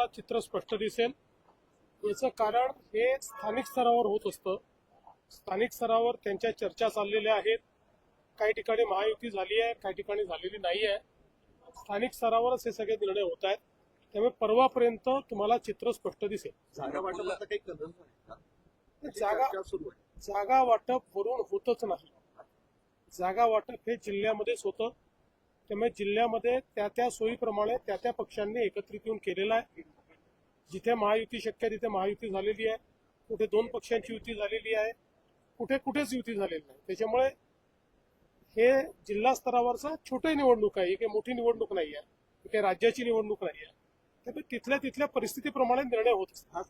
चित्र स्पष्ट दिसेल। याचं कारण हे स्थानिक स्तरावर होत असतं। स्थानिक स्तरावर त्यांच्या चर्चा चाललेल्या आहेत। काही ठिकाणी महायुती झाली आहे, काही ठिकाणी झालेली नाही आहे। स्थानिक स्तरावरच हे सगळे निर्णय होत आहेत। त्यामुळे परवापर्यंत तुम्हाला चित्र स्पष्ट दिसेल। जागा वाटप वरून होतच नाही। जागा वाटप हे जिल्ह्यामध्येच होतं। त्यामुळे जिल्ह्यामध्ये त्या सोयीप्रमाणे त्या पक्षांनी एकत्रित येऊन केलेलं आहे। जिथे महायुती शक्य आहे तिथे महायुती झालेली आहे, कुठे दोन पक्षांची युती झालेली आहे, कुठेच युती झालेली नाही। त्याच्यामुळे हे जिल्हा स्तरावरचा छोटी निवडणूक आहे, ही काही मोठी निवडणूक नाही आहे, ही काही राज्याची निवडणूक नाही आहे। त्यामुळे तिथल्या परिस्थितीप्रमाणे निर्णय होत असतात।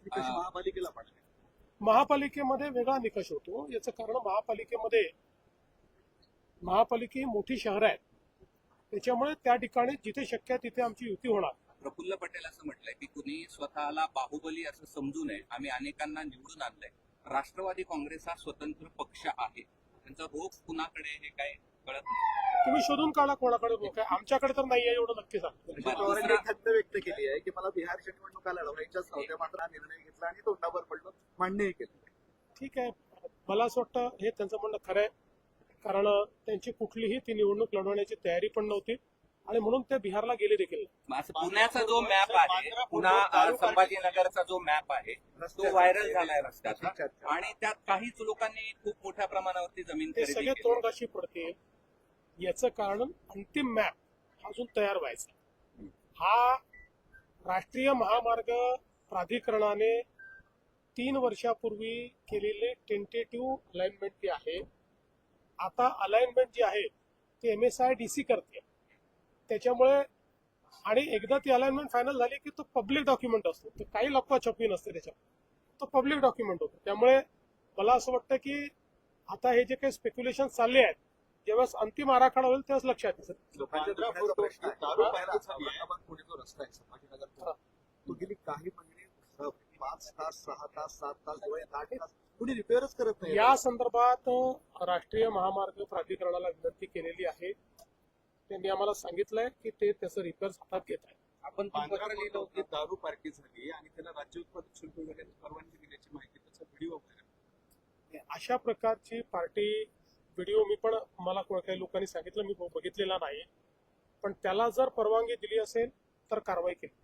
महापालिकेमध्ये वेगळा निकष होतो। याचं कारण महापालिका मोठी शहर आहेत, त्याच्यामुळे त्या ठिकाणी जिथे शक्य आहे तिथे आमची युती होणार। प्रफुल्ल पटेल असं म्हटलंय की कुणी स्वतःला बाहुबली असं समजू नये, आम्ही अनेकांना निवडून आणलंय। राष्ट्रवादी काँग्रेस हा स्वतंत्र पक्ष आहे, त्यांचा रोख कुणाकडे हे काय कळत नाही। तुम्ही शोधून काढा कोणाकडे रोख आहे, आमच्याकडे तर नाही आहे एवढं नक्की सांगतो। पवारांनी खंत व्यक्त केली आहे की मला बिहारच्या निवडणुका लढवायच्याच नव्हत्या, मात्र हा निर्णय घेतला आणि तोंडावर पडलं, मान्यही केलं। ठीक आहे, मला असं वाटतं हे त्यांचं म्हणणं खरं आहे, कारण त्यांची कुठलीही ती निवडणूक लढवण्याची तयारी पण नव्हती आणि म्हणून ते बिहारला गेले देखील। पुण्याचा जो मॅप आहे, पुन्हा संभाजीनगरचा जो मॅप आहे तो व्हायरल झालाय रस्त्याचा, आणि त्यात काहीच लोकांनी खूप मोठ्या प्रमाणावरती जमीन ते सगळे तोंडगाशी पडते। याचं कारण अंतिम मॅप अजून तयार व्हायचा। हा राष्ट्रीय महामार्ग प्राधिकरणाने 3 वर्षापूर्वी केलेले टेंटेटिव्ह अलाइनमेंट जे आहे, आता अलाइनमेंट जी आहे ते MSIDC करते। त्याच्यामुळे आणि एकदा ती अलाइनमेंट फायनल झाली की तो पब्लिक डॉक्युमेंट असतो, तर काही लपवाछपवी नसते त्याच्यात, तो पब्लिक डॉक्युमेंट होतो। त्यामुळे मला असं वाटतं की आता हे जे काही स्पेक्युलेशन चालले आहेत, जेव्हा अंतिम आराखडा होईल तेव्हाच लक्षात येईल। रस्ता आहे संभाजीनगर, तो गेली काही महिने 5 तास 6 तास 7 तास 8 तास कुणी रिपेअरच करत नाही। या संदर्भात राष्ट्रीय महामार्ग प्राधिकरणाला विनंती केलेली आहे। त्यांनी आम्हाला सांगितलंय की ते त्याचं रिपेअर्स हातात घेत आहे। आपण लिहिलं होतं दारू पार्टी झाली आणि त्याला राज्य उत्पादक शुल्क विभागाने परवानगी दिल्याची माहिती, त्याचा व्हिडिओ वगैरे अशा प्रकारची पार्टी व्हिडिओ मी पण मला काही लोकांनी सांगितलं, मी बघितलेला नाही, पण त्याला जर परवानगी दिली असेल तर कारवाई केली।